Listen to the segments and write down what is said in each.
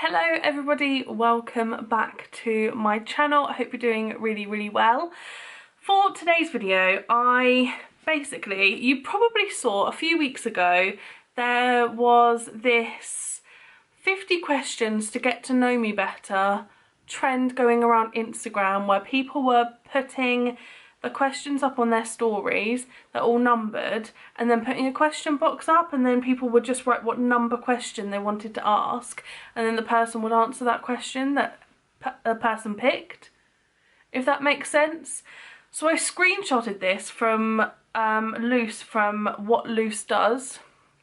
Hello everybody, welcome back to my channel. I hope you're doing really well. For today's video, you probably saw a few weeks ago, there was this 50 questions to get to know me better trend going around Instagram where people were putting the questions up on their stories, they're all numbered, and then putting a question box up, and then people would just write what number question they wanted to ask, and then the person would answer that question that a person picked, if that makes sense. So I screenshotted this from from What Loose Does,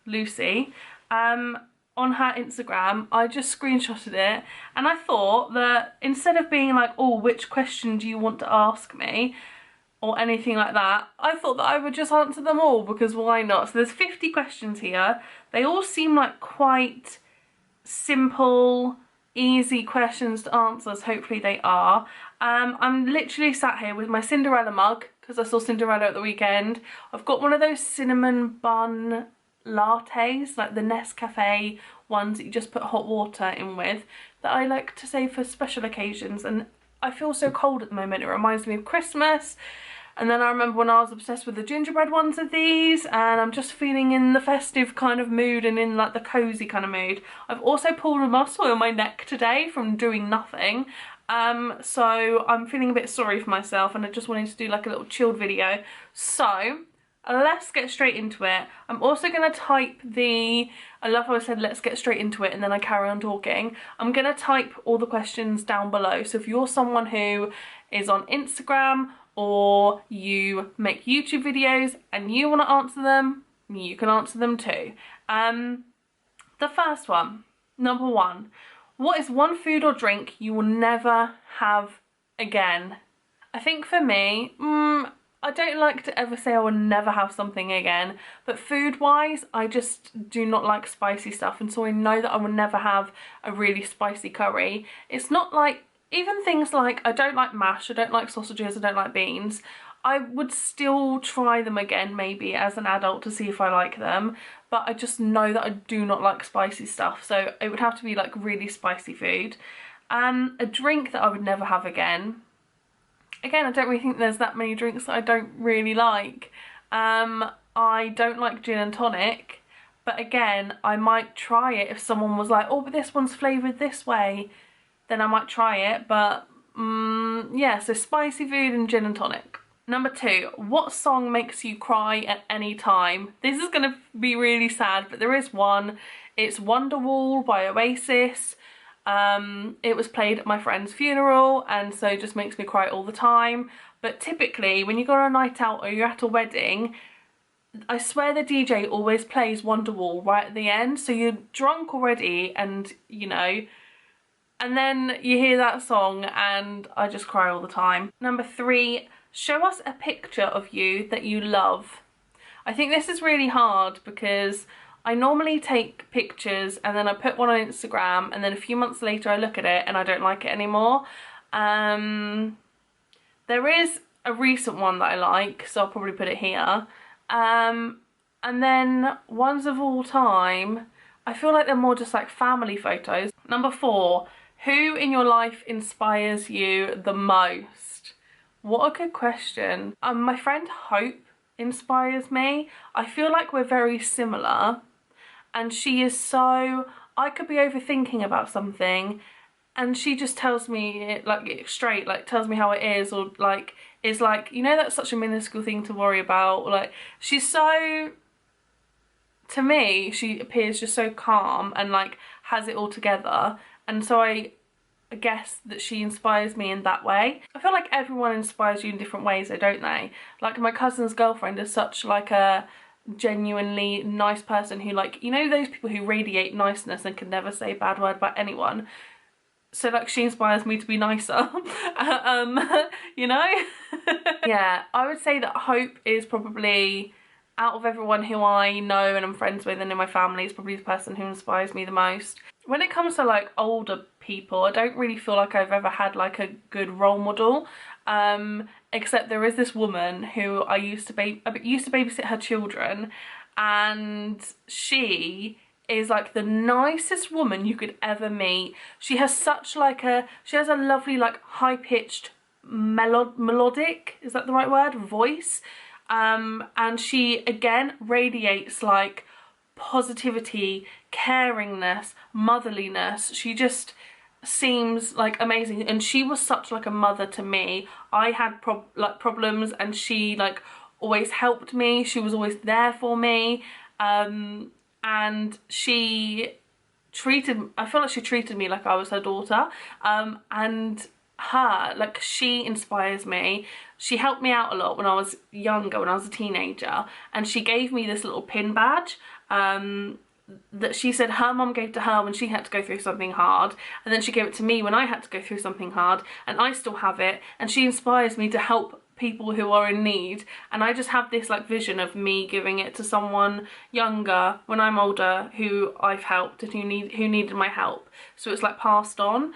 Lucy, on her Instagram. I just screenshotted it, and I thought that instead of being like, oh, which question do you want to ask me, or anything like that, I thought that I would just answer them all, because why not? So there's 50 questions here. They all seem like quite simple, easy questions to answer, so hopefully they are. I'm literally sat here with my Cinderella mug, because I saw Cinderella at the weekend. I've got one of those cinnamon bun lattes, like the Nescafe ones that you just put hot water in with, that I like to save for special occasions, and I feel so cold at the moment, it reminds me of Christmas. And then I remember when I was obsessed with the gingerbread ones of these, and I'm just feeling in the festive kind of mood and in like the cozy kind of mood. I've also pulled a muscle in my neck today from doing nothing. So I'm feeling a bit sorry for myself, and I just wanted to do like a little chilled video. So let's get straight into it. I'm also going to type I love how I said let's get straight into it and then I carry on talking. I'm going to type all the questions down below. So if you're someone who is on Instagram or you make YouTube videos and you want to answer them, you can answer them too. The first one, number one, what is one food or drink you will never have again? I think for me, I don't like to ever say I will never have something again, but food wise I just do not like spicy stuff, and so I know that I will never have a really spicy curry. It's not like, even things like I don't like mash, I don't like sausages, I don't like beans, I would still try them again maybe as an adult to see if I like them, but I just know that I do not like spicy stuff, so it would have to be like really spicy food. A drink that I would never have again, I don't really think there's that many drinks that I don't really like. I don't like gin and tonic, but again, I might try it if someone was like, oh, but this one's flavoured this way, then I might try it, but yeah, so spicy food and gin and tonic. Number two, what song makes you cry at any time? This is gonna be really sad, but there is one. It's Wonderwall by Oasis. It was played at my friend's funeral, and so it just makes me cry all the time. But typically when you go on a night out or you're at a wedding, I swear the DJ always plays Wonderwall right at the end, so you're drunk already, and you know, and then you hear that song and I just cry all the time. Number three, show us a picture of you that you love. I think this is really hard because I normally take pictures and then I put one on Instagram, and then a few months later I look at it and I don't like it anymore. There is a recent one that I like, so I'll probably put it here. And then ones of all time, I feel like they're more just like family photos. Number four, who in your life inspires you the most? What a good question. My friend Hope inspires me. I feel like we're very similar, and she is so, I could be overthinking about something and she just tells me it like straight, like tells me how it is, or like is like, you know, that's such a minuscule thing to worry about. Like, she's so, to me she appears just so calm and like has it all together, and so I guess that she inspires me in that way. I feel like everyone inspires you in different ways though, don't they? Like my cousin's girlfriend is such like a genuinely nice person who, like, you know, those people who radiate niceness and can never say a bad word about anyone. So like she inspires me to be nicer. You know? Yeah, I would say that Hope is probably, out of everyone who I know and I'm friends with and in my family, is probably the person who inspires me the most. When it comes to like older people, I don't really feel like I've ever had like a good role model, except there is this woman who I used to babysit her children, and she is like the nicest woman you could ever meet. She has such like she has a lovely like high-pitched melodic, is that the right word, voice, and she again radiates like positivity, caringness, motherliness. She just seems like amazing, and she was such like a mother to me. I had problems, and she like always helped me. She was always there for me, and she I feel like she treated me like I was her daughter, and her, like, she inspires me. She helped me out a lot when I was younger, when I was a teenager, and she gave me this little pin badge that she said her mum gave to her when she had to go through something hard, and then she gave it to me when I had to go through something hard, and I still have it, and she inspires me to help people who are in need. And I just have this like vision of me giving it to someone younger when I'm older who I've helped and who needed my help, so it's like passed on.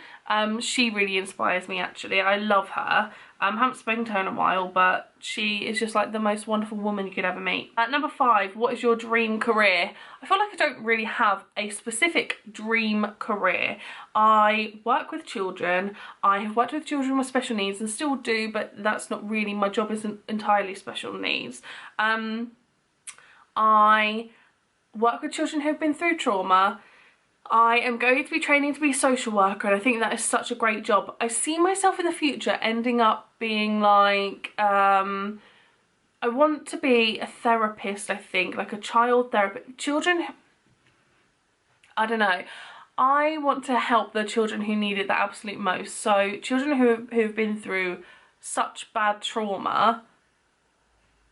She really inspires me, actually. I love her. I haven't spoken to her in a while, but she is just like the most wonderful woman you could ever meet. At number 5, what is your dream career? I feel like I don't really have a specific dream career. I work with children. I have worked with children with special needs and still do, but that's not really, my job isn't entirely special needs. I work with children who've been through trauma. I am going to be training to be a social worker, and I think that is such a great job. I see myself in the future ending up being like, I want to be a therapist, I think, like a child therapist. Children, I don't know. I want to help the children who need it the absolute most. So children who've been through such bad trauma,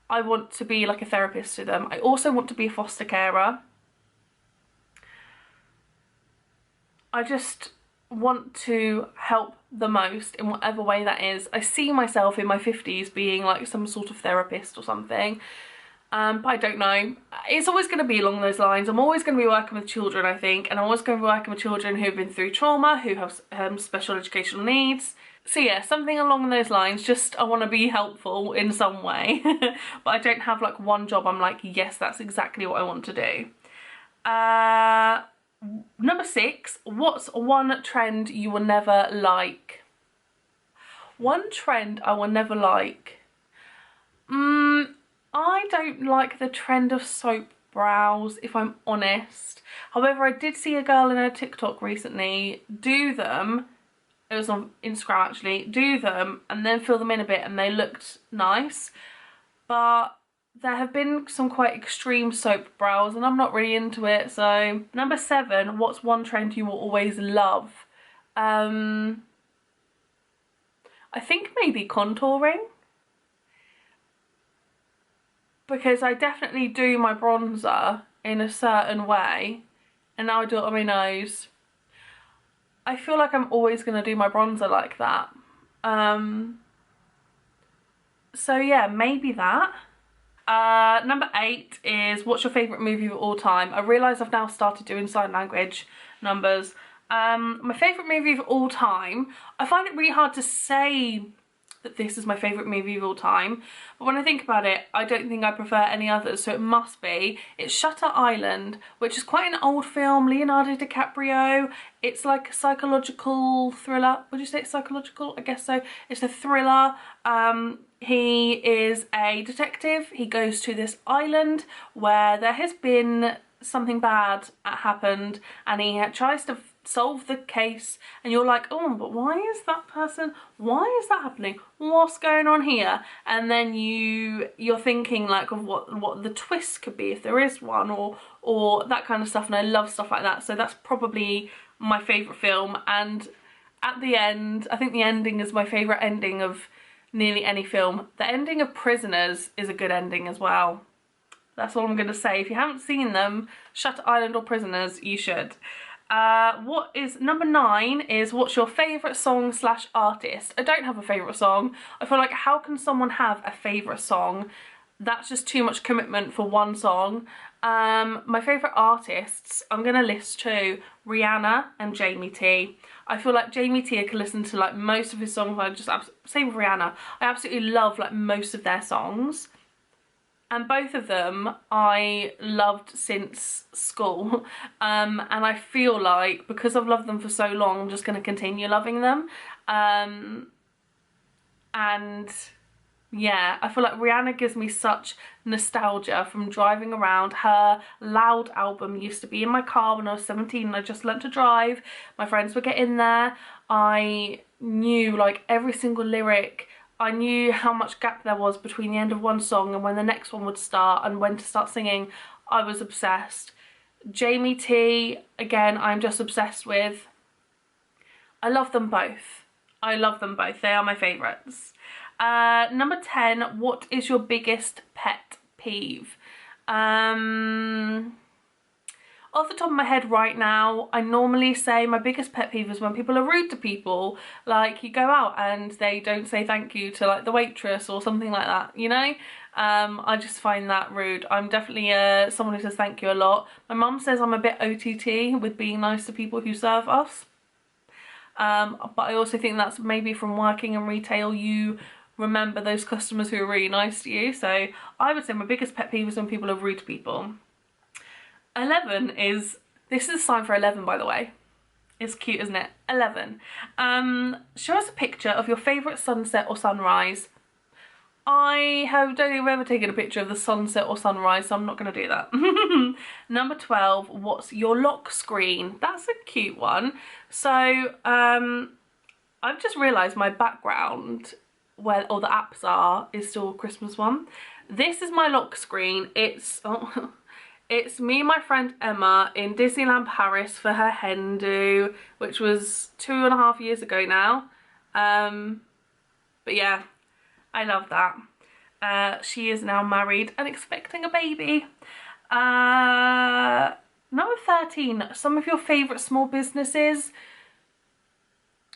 I want to be like a therapist to them. I also want to be a foster carer. I just want to help the most in whatever way that is. I see myself in my 50s being like some sort of therapist or something, but I don't know. It's always going to be along those lines. I'm always going to be working with children, I think, and I'm always going to be working with children who've been through trauma, who have special educational needs. So yeah, something along those lines. Just, I want to be helpful in some way, but I don't have like one job I'm like, yes, that's exactly what I want to do. Number 6, what's one trend you will never like? One trend I will never like. I don't like the trend of soap brows, if I'm honest. However, I did see a girl in her TikTok recently do them. It was on Instagram, actually. Do them and then fill them in a bit, and they looked nice. But there have been some quite extreme soap brows, and I'm not really into it. So number 7, what's one trend you will always love? I think maybe contouring, because I definitely do my bronzer in a certain way, and now I do it on my nose. I feel like I'm always going to do my bronzer like that. So yeah, maybe that. Number 8 is, what's your favourite movie of all time? I realise I've now started doing sign language numbers. My favourite movie of all time, I find it really hard to say that this is my favourite movie of all time, but when I think about it, I don't think I prefer any others, so it must be. It's Shutter Island, which is quite an old film, Leonardo DiCaprio. It's like a psychological thriller. Would you say it's psychological? I guess so. It's a thriller. He is a detective. He goes to this island where there has been something bad happened, and he tries to solve the case, and you're like, oh, but why is that person, why is that happening, what's going on here? And then you're thinking like of what the twist could be, if there is one, or that kind of stuff, and I love stuff like that. So that's probably my favourite film. And at the end, I think the ending is my favourite ending of nearly any film. The ending of Prisoners is a good ending as well. That's all I'm going to say. If you haven't seen them, Shutter Island or Prisoners, you should. What is number 9 is, what's your favourite song / artist? I don't have a favourite song. I feel like, how can someone have a favourite song? That's just too much commitment for one song. My favourite artists, I'm going to list 2, Rihanna and Jamie T. I feel like Jamie T, I can listen to like most of his songs. Same with Rihanna. I absolutely love like most of their songs. and both of them I loved since school, and I feel like because I've loved them for so long, I'm just going to continue loving them. And yeah, I feel like Rihanna gives me such nostalgia from driving around. Her Loud album used to be in my car when I was 17 and I just learnt to drive. My friends would get in there. I knew like every single lyric. I knew how much gap there was between the end of one song and when the next one would start and when to start singing. I was obsessed. Jamie T, again, I'm just obsessed with. I love them both. I love them both. They are my favourites. Number 10, what is your biggest pet peeve? Off the top of my head right now, I normally say my biggest pet peeve is when people are rude to people. Like you go out and they don't say thank you to like the waitress or something like that, you know? I just find that rude. I'm definitely someone who says thank you a lot. My mum says I'm a bit OTT with being nice to people who serve us. But I also think that's maybe from working in retail, you remember those customers who are really nice to you. So I would say my biggest pet peeve is when people are rude to people. 11 is, this is a sign for 11 by the way. It's cute, isn't it? 11. Show us a picture of your favourite sunset or sunrise. I don't think I've ever taken a picture of the sunset or sunrise, so I'm not going to do that. Number 12, what's your lock screen? That's a cute one. So I've just realised my background, where all the apps are, is still a Christmas one. This is my lock screen. It's it's me and my friend Emma in Disneyland Paris for her hen do, which was 2.5 years ago now. But yeah, I love that. She is now married and expecting a baby. Number 13, some of your favourite small businesses.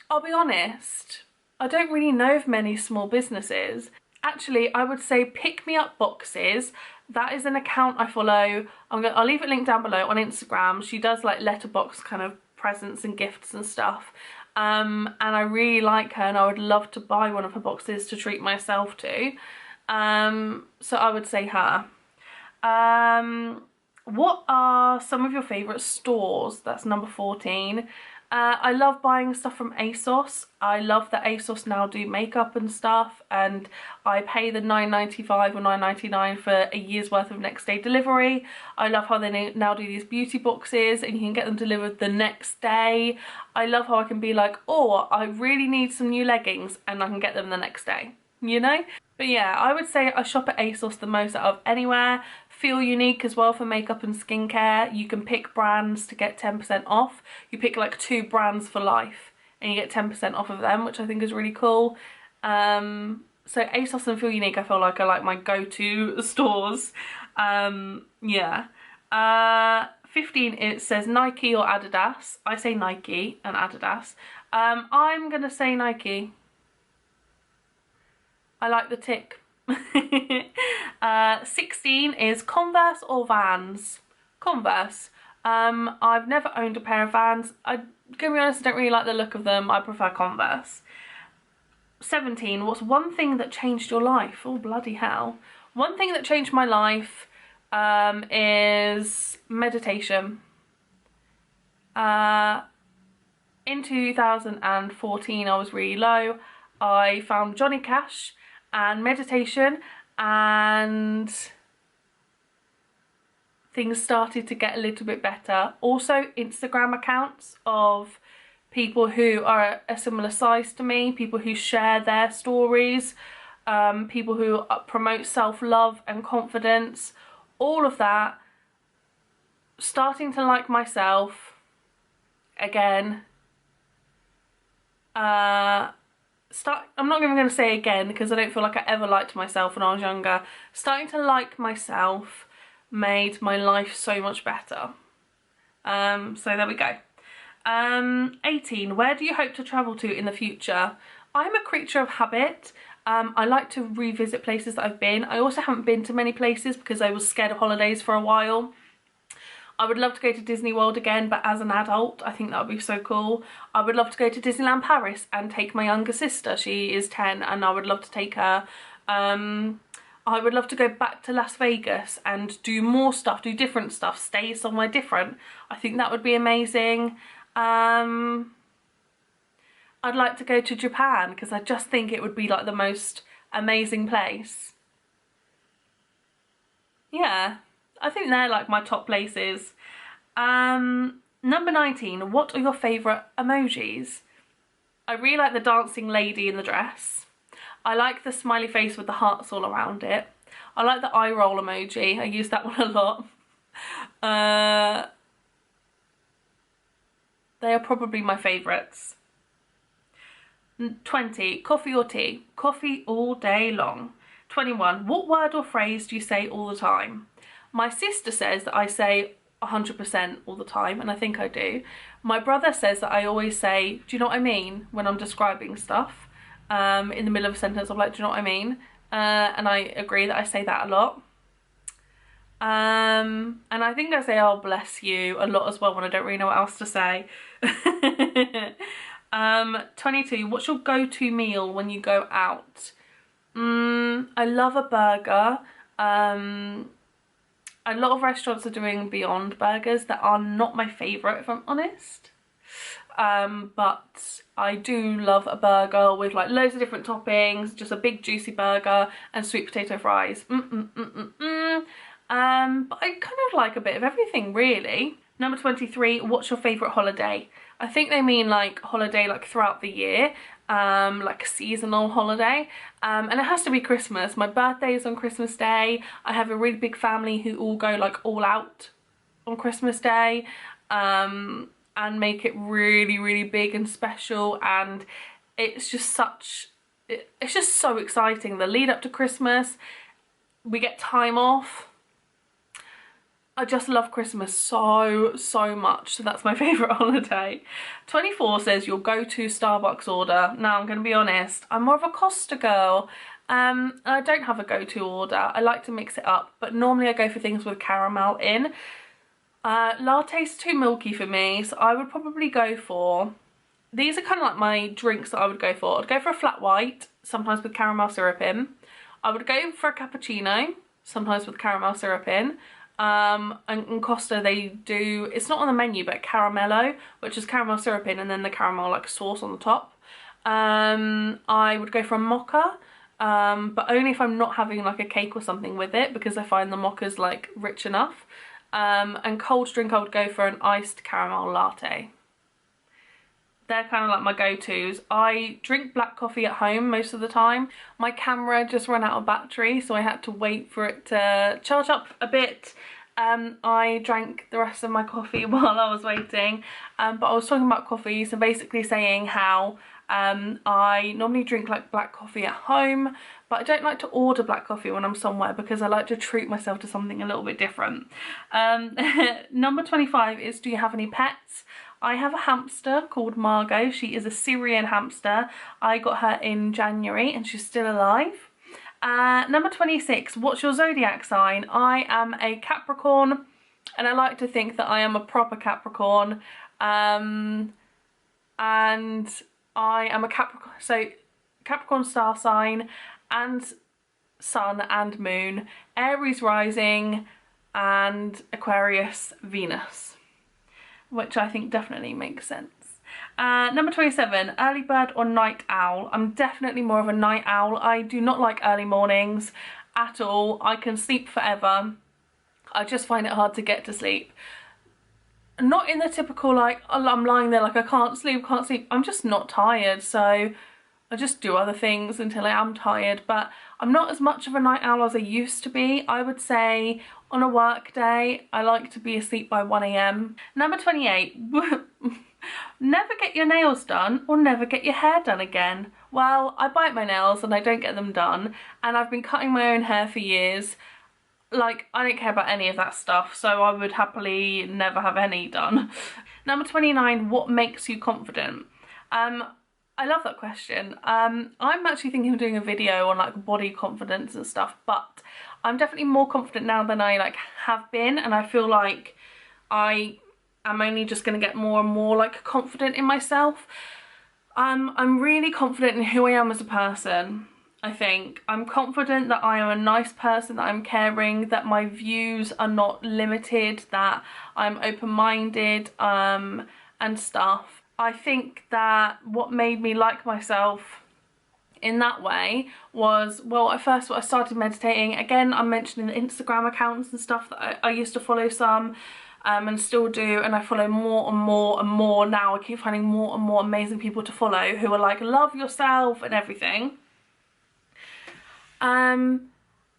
I'll be honest, I don't really know of many small businesses. Actually, I would say Pick Me Up Boxes. That is an account I follow. I'll leave it linked down below on Instagram. She does like letterbox kind of presents and gifts and stuff. And I really like her and I would love to buy one of her boxes to treat myself to. So I would say her. What are some of your favourite stores? That's number 14. I love buying stuff from ASOS. I love that ASOS now do makeup and stuff, and I pay the £9.95 or £9.99 for a year's worth of next day delivery. I love how they now do these beauty boxes and you can get them delivered the next day. I love how I can be like, oh, I really need some new leggings, and I can get them the next day, you know? But yeah, I would say I shop at ASOS the most out of anywhere. Feel Unique as well for makeup and skincare. You can pick brands to get 10% off. You pick like 2 brands for life and you get 10% off of them, which I think is really cool. So ASOS and Feel Unique I feel like are like my go-to stores. Yeah. 15, it says Nike or Adidas. I say Nike and Adidas. I'm gonna say Nike. I like the tick. 16 is Converse or Vans. Converse. I've never owned a pair of Vans. I'm gonna be honest, I don't really like the look of them. I prefer Converse. 17, what's one thing that changed your life? Oh, bloody hell. One thing that changed my life is meditation. In 2014, I was really low. I found Johnny Cash and meditation, and things started to get a little bit better. Also Instagram accounts of people who are a similar size to me, people who share their stories, people who promote self-love and confidence, all of that. Starting to like myself again. I'm not even going to say again because I don't feel like I ever liked myself when I was younger. Starting to like myself made my life so much better. So there we go. 18, where do you hope to travel to in the future? I'm a creature of habit. I like to revisit places that I've been. I also haven't been to many places because I was scared of holidays for a while. I would love to go to Disney World again, but as an adult, I think that would be so cool. I would love to go to Disneyland Paris and take my younger sister. She is 10 and I would love to take her. I would love to go back to Las Vegas and do more stuff, do different stuff, stay somewhere different. I think that would be amazing. I'd like to go to Japan because I just think it would be like the most amazing place. Yeah, I think they're like my top places. Number 19, what are your favourite emojis? I really like the dancing lady in the dress. I like the smiley face with the hearts all around it. I like the eye roll emoji. I use that one a lot. They are probably my favourites. 20, coffee or tea? Coffee all day long. 21, what word or phrase do you say all the time? My sister says that I say 100% all the time, and I think I do. My brother says that I always say, do you know what I mean, when I'm describing stuff. In the middle of a sentence, I'm like, do you know what I mean? And I agree that I say that a lot. And I think I say, oh, bless you, a lot as well when I don't really know what else to say. 22, what's your go-to meal when you go out? I love a burger. A lot of restaurants are doing Beyond Burgers that are not my favourite, if I'm honest. But I do love a burger with like loads of different toppings, just a big juicy burger and sweet potato fries. But I kind of like a bit of everything, really. Number 23, what's your favourite holiday? I think they mean like holiday like throughout the year, like a seasonal holiday, and it has to be Christmas. My birthday is on Christmas Day. I have a really big family who all go like all out on Christmas Day, and make it really, really big and special, and it's just it's just so exciting. The lead up to Christmas, we get time off. I just love Christmas so much, so that's my favourite holiday. 24 says your go-to Starbucks order. Now, I'm going to be honest, I'm more of a Costa girl. I don't have a go-to order. I like to mix it up, but normally I go for things with caramel in. Latte's too milky for me, so I would probably go for... These are kind of like my drinks that I would go for. I'd go for a flat white, sometimes with caramel syrup in. I would go for a cappuccino, sometimes with caramel syrup in. And in Costa they do, it's not on the menu, but caramello, which is caramel syrup in and then the caramel like sauce on the top. I would go for a mocha, but only if I'm not having like a cake or something with it, because I find the mocha's like rich enough. And cold drink, I would go for an iced caramel latte. They're kind of like my go-tos. I drink black coffee at home most of the time. My camera just ran out of battery, so I had to wait for it to charge up a bit. I drank the rest of my coffee while I was waiting, but I was talking about coffees and basically saying how I normally drink like black coffee at home, but I don't like to order black coffee when I'm somewhere because I like to treat myself to something a little bit different. Number 25 is, do you have any pets? I have a hamster called Margot. She is a Syrian hamster. I got her in January and she's still alive. Number 26, what's your zodiac sign? I am a Capricorn, and I like to think that I am a proper Capricorn. And I am a Capricorn, so Capricorn star sign and sun and moon, Aries rising and Aquarius Venus, which I think definitely makes sense. Number 27, early bird or night owl? I'm definitely more of a night owl. I do not like early mornings at all. I can sleep forever. I just find it hard to get to sleep. Not in the typical like, oh, I'm lying there like I can't sleep. I'm just not tired, so I just do other things until I am tired. But I'm not as much of a night owl as I used to be. I would say on a work day, I like to be asleep by 1 AM. Number 28, never get your nails done or never get your hair done again. Well, I bite my nails and I don't get them done, and I've been cutting my own hair for years. Like, I don't care about any of that stuff, so I would happily never have any done. Number 29, what makes you confident? I love that question. I'm actually thinking of doing a video on like body confidence and stuff, but I'm definitely more confident now than I like have been, and I feel like I am only just going to get more and more like confident in myself. I'm really confident in who I am as a person. I think. I'm confident that I am a nice person, that I'm caring, that my views are not limited, that I'm open-minded and stuff. I think that what made me like myself in that way was, well, at first I started meditating. Again, I'm mentioning the Instagram accounts and stuff that I used to follow some and still do, and I follow more and more and more now. I keep finding more and more amazing people to follow who are like, love yourself and everything.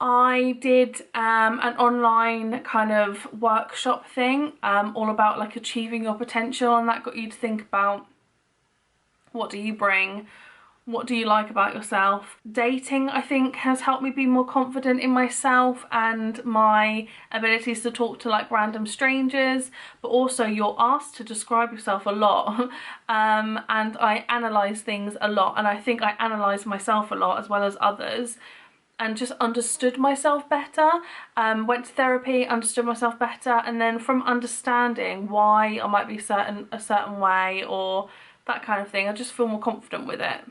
I did an online kind of workshop thing all about like achieving your potential, and that got you to think about what do you bring, what do you like about yourself. Dating, I think, has helped me be more confident in myself and my abilities to talk to like random strangers, but also you're asked to describe yourself a lot and I analyse things a lot, and I think I analyse myself a lot as well as others, and just understood myself better. Went to therapy, understood myself better, and then from understanding why I might be a certain way or that kind of thing, I just feel more confident with it,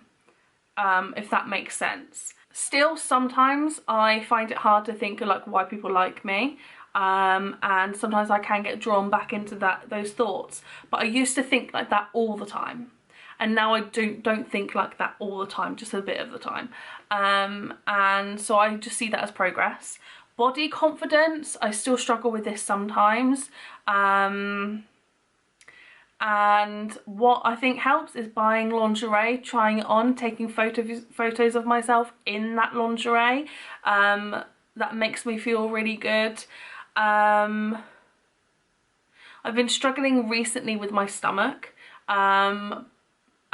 if that makes sense. Still, sometimes I find it hard to think of like why people like me, and sometimes I can get drawn back into those thoughts, but I used to think like that all the time. And now I don't think like that all the time, just a bit of the time. And so I just see that as progress. Body confidence, I still struggle with this sometimes. And what I think helps is buying lingerie, trying it on, taking photos of myself in that lingerie. That makes me feel really good. I've been struggling recently with my stomach.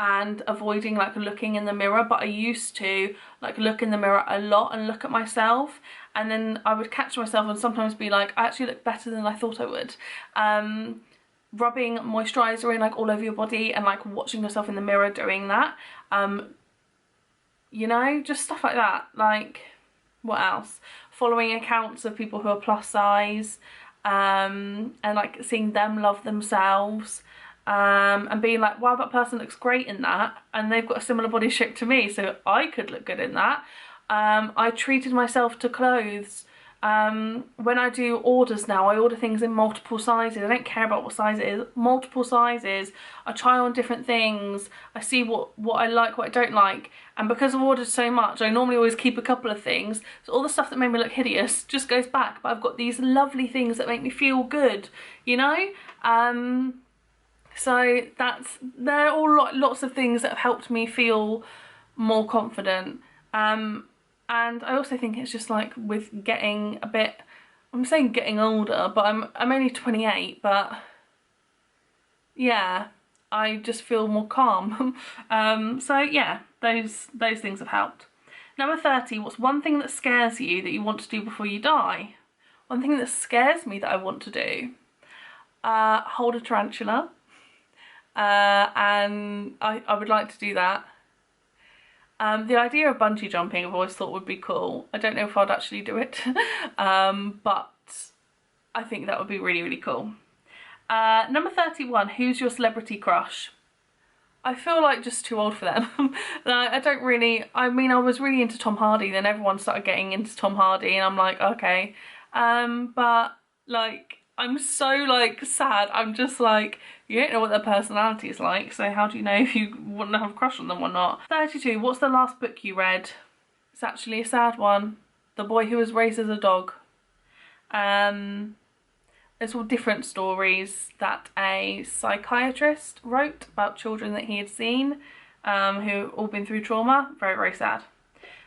And avoiding like looking in the mirror, but I used to like look in the mirror a lot and look at myself, and then I would catch myself and sometimes be like, I actually look better than I thought I would. Rubbing moisturiser in like all over your body and like watching yourself in the mirror doing that, you know, just stuff like that. Like, what else? Following accounts of people who are plus size and like seeing them love themselves. And being like, wow, that person looks great in that, and they've got a similar body shape to me, so I could look good in that. I treated myself to clothes. When I do orders now, I order things in multiple sizes. I don't care about what size it is, multiple sizes. I try on different things. I see what I like, what I don't like. And because I've ordered so much, I normally always keep a couple of things. So all the stuff that made me look hideous just goes back, but I've got these lovely things that make me feel good, you know? So they're all lots of things that have helped me feel more confident. And I also think it's just like with getting a bit, I'm saying getting older, but I'm only 28, but yeah, I just feel more calm. So yeah, those things have helped. Number 30, what's one thing that scares you that you want to do before you die? One thing that scares me that I want to do, hold a tarantula. And I would like to do that. The idea of bungee jumping I've always thought would be cool. I don't know if I'd actually do it, but I think that would be really, really cool. Number 31, who's your celebrity crush? I feel like just too old for them. Like, I don't really, I mean, I was really into Tom Hardy, then everyone started getting into Tom Hardy, and I'm like, okay. But like, I'm so like sad. I'm just like, you don't know what their personality is like, so how do you know if you wouldn't have a crush on them or not? 32, what's the last book you read? It's actually a sad one. The Boy Who Was Raised as a Dog. There's all different stories that a psychiatrist wrote about children that he had seen, who all been through trauma. Very, very sad.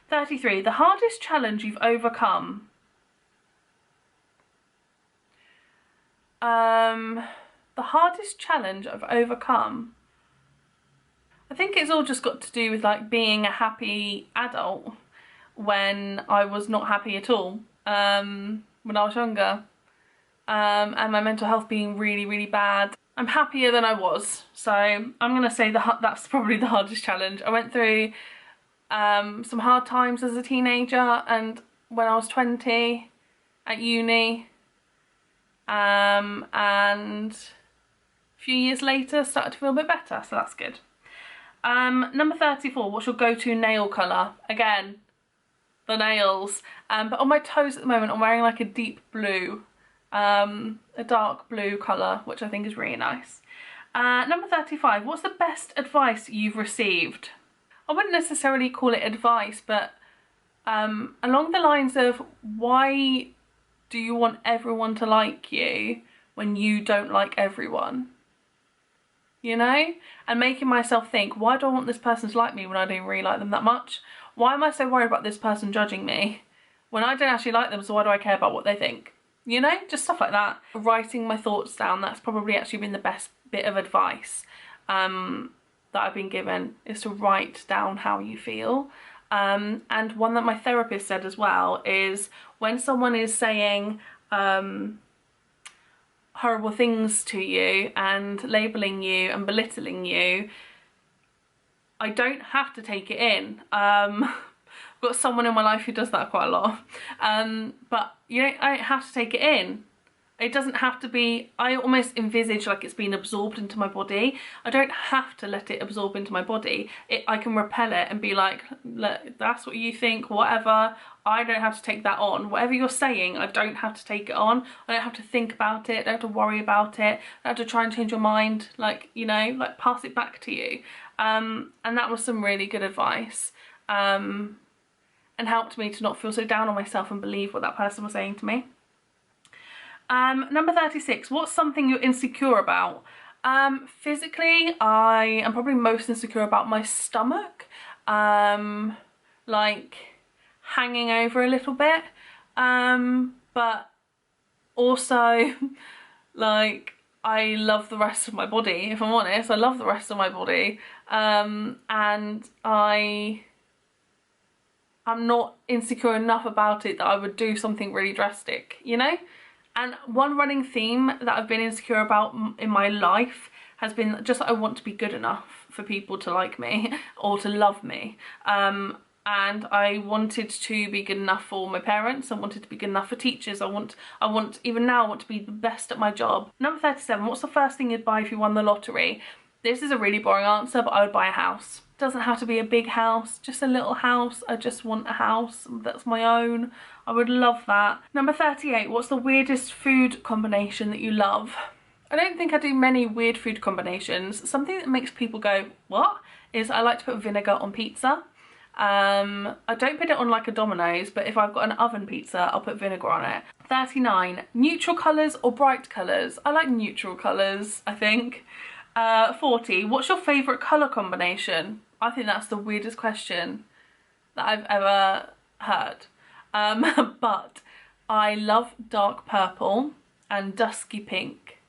33, the hardest challenge you've overcome. The hardest challenge I've overcome, I think it's all just got to do with like being a happy adult when I was not happy at all, when I was younger, and my mental health being really, really bad. I'm happier than I was, so I'm gonna say that's probably the hardest challenge. I went through some hard times as a teenager and when I was 20 at uni, and a few years later started to feel a bit better, so that's good. Number 34, what's your go-to nail colour? Again, the nails. But on my toes at the moment I'm wearing like a deep blue, a dark blue colour, which I think is really nice. Number 35, what's the best advice you've received? I wouldn't necessarily call it advice, but along the lines of, why do you want everyone to like you when you don't like everyone? You know? And making myself think, why do I want this person to like me when I don't really like them that much? Why am I so worried about this person judging me when I don't actually like them, so why do I care about what they think? You know, just stuff like that. Writing my thoughts down, that's probably actually been the best bit of advice that I've been given, is to write down how you feel. And one that my therapist said as well is, when someone is saying horrible things to you and labelling you and belittling you, I don't have to take it in. I've got someone in my life who does that quite a lot. But I don't have to take it in. It doesn't have to be, I almost envisage like it's been absorbed into my body. I don't have to let it absorb into my body. I can repel it and be like, look, that's what you think, whatever. I don't have to take that on. Whatever you're saying, I don't have to take it on. I don't have to think about it. I don't have to worry about it. I don't have to try and change your mind. Like, like pass it back to you. And that was some really good advice. And helped me to not feel so down on myself and believe what that person was saying to me. Number 36, what's something you're insecure about? Physically, I am probably most insecure about my stomach, like hanging over a little bit, but also like I love the rest of my body, if I'm honest. I love the rest of my body, and I'm not insecure enough about it that I would do something really drastic, you know? And one running theme that I've been insecure about in my life has been just that I want to be good enough for people to like me or to love me. And I wanted to be good enough for my parents. I wanted to be good enough for teachers. Even now I want to be the best at my job. Number 37, what's the first thing you'd buy if you won the lottery? This is a really boring answer, but I would buy a house. Doesn't have to be a big house, just a little house. I just want a house that's my own. I would love that. Number 38, what's the weirdest food combination that you love? I don't think I do many weird food combinations. Something that makes people go, what? Is I like to put vinegar on pizza. I don't put it on like a Domino's, but if I've got an oven pizza, I'll put vinegar on it. 39, neutral colours or bright colours? I like neutral colours, I think. 40, what's your favourite colour combination? I think that's the weirdest question that I've ever heard. But I love dark purple and dusky pink.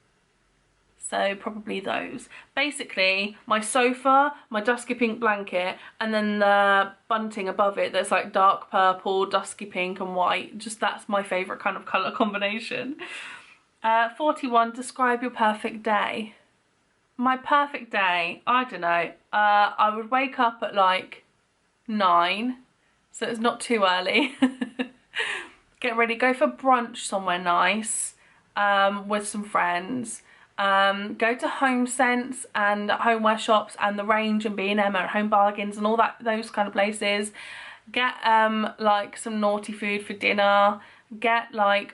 So probably those. Basically, my sofa, my dusky pink blanket, and then the bunting above it that's like dark purple, dusky pink and white. Just that's my favourite kind of colour combination. 41, describe your perfect day. My perfect day, I don't know, I would wake up at like 9, so it's not too early. Get ready, go for brunch somewhere nice with some friends. Go to Home Sense and homeware shops and The Range and B&M and Home Bargains and all that, those kind of places. Get like some naughty food for dinner. Get like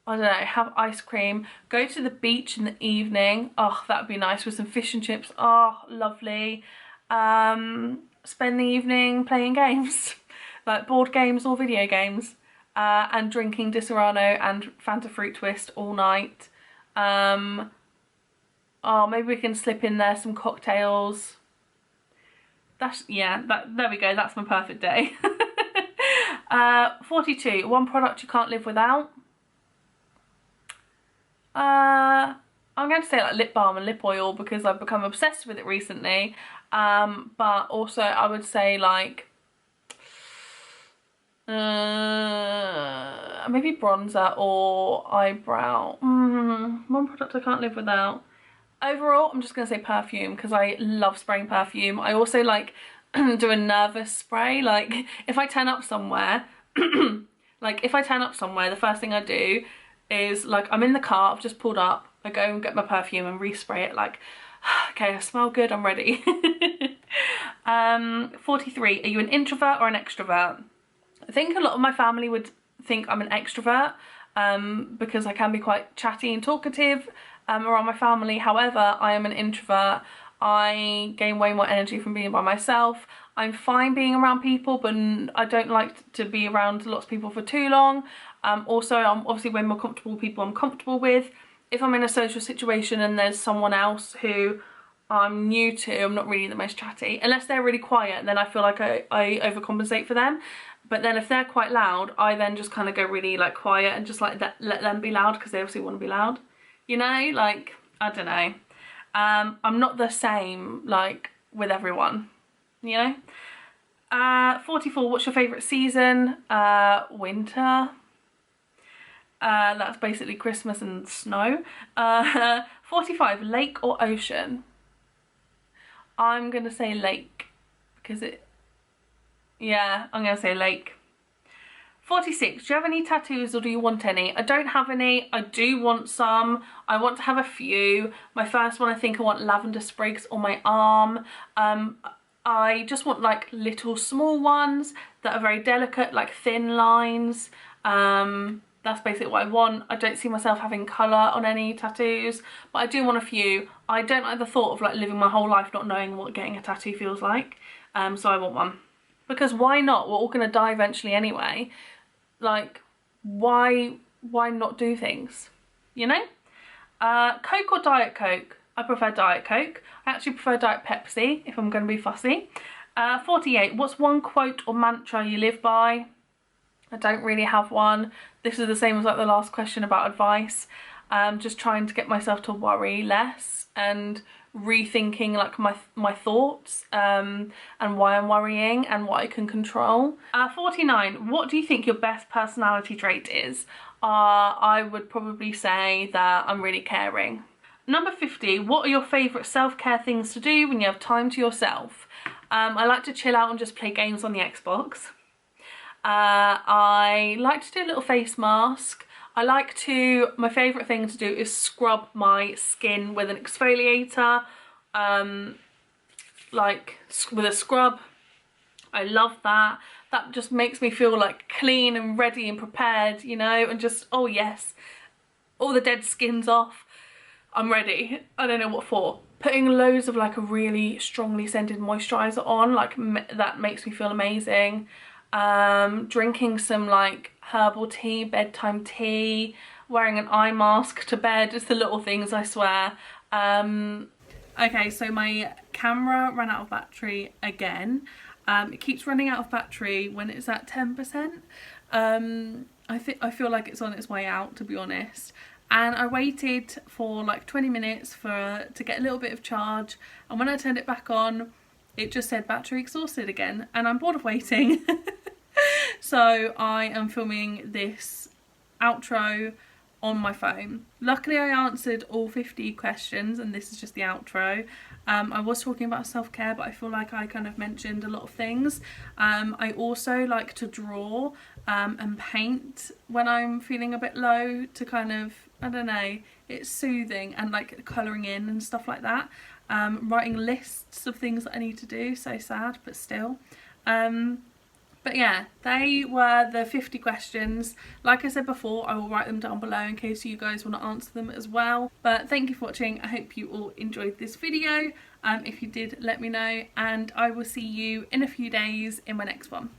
I don't know, have ice cream, go to the beach in the evening. Oh, that would be nice with some fish and chips. Oh, lovely. Spend the evening playing games, like board games or video games, and drinking Disaronno and Fanta Fruit Twist all night. Oh, maybe we can slip in there some cocktails. There we go, that's my perfect day. 42, one product you can't live without. I'm going to say like lip balm and lip oil because I've become obsessed with it recently, but also I would say like maybe bronzer or eyebrow. One product I can't live without. Overall, I'm just going to say perfume because I love spraying perfume. I also like do a nervous spray. Like if I turn up somewhere, the first thing I do is like I'm in the car, I've just pulled up, I go and get my perfume and respray it like, okay, I smell good, I'm ready. 43, are you an introvert or an extrovert? I think a lot of my family would think I'm an extrovert because I can be quite chatty and talkative around my family. However, I am an introvert. I gain way more energy from being by myself. I'm fine being around people, but I don't like to be around lots of people for too long. Also, I'm obviously way more comfortable with people I'm comfortable with. If I'm in a social situation and there's someone else who I'm new to, I'm not really the most chatty. Unless they're really quiet, then I feel like I overcompensate for them. But then if they're quite loud, I then just kind of go really like quiet and just like let them be loud because they obviously want to be loud. You know, like, I don't know. I'm not the same like with everyone, you know. 44, what's your favourite season? Winter. That's basically Christmas and snow. 45, lake or ocean? I'm gonna say lake because yeah, I'm gonna say lake. 46, do you have any tattoos or do you want any? I don't have any. I do want some. I want to have a few. My first one, I think I want lavender sprigs on my arm. I just want like little small ones that are very delicate, like thin lines. That's basically what I want. I don't see myself having colour on any tattoos, but I do want a few. I don't like the thought of like living my whole life not knowing what getting a tattoo feels like. So I want one. Because why not? We're all going to die eventually anyway. Like, why not do things? You know? Coke or Diet Coke? I prefer Diet Coke. I actually prefer Diet Pepsi if I'm going to be fussy. 48, what's one quote or mantra you live by? I don't really have one. This is the same as like the last question about advice. Just trying to get myself to worry less and rethinking like my thoughts and why I'm worrying and what I can control. 49, what do you think your best personality trait is? I would probably say that I'm really caring. Number 50, what are your favourite self-care things to do when you have time to yourself? I like to chill out and just play games on the Xbox. I like to do a little face mask. My favourite thing to do is scrub my skin with an exfoliator, like with a scrub. I love that. That just makes me feel like clean and ready and prepared, you know, and just, oh yes, all the dead skin's off. I'm ready. I don't know what for. Putting loads of like a really strongly scented moisturiser on, like that makes me feel amazing. Drinking some like herbal tea, bedtime tea, wearing an eye mask to bed, just the little things, I swear. Okay, so my camera ran out of battery again. It keeps running out of battery when it's at 10%. I feel like it's on its way out, to be honest. And I waited for like 20 minutes to get a little bit of charge, and when I turned it back on, it just said battery exhausted again, and I'm bored of waiting. So I am filming this outro on my phone. Luckily I answered all 50 questions and this is just the outro. I was talking about self-care, but I feel like I kind of mentioned a lot of things. I also like to draw and paint when I'm feeling a bit low to kind of, I don't know, it's soothing, and like colouring in and stuff like that. Writing lists of things that I need to do, so sad, but still. But yeah, they were the 50 questions. Like I said before, I will write them down below in case you guys want to answer them as well. But thank you for watching. I hope you all enjoyed this video. If you did, let me know, and I will see you in a few days in my next one.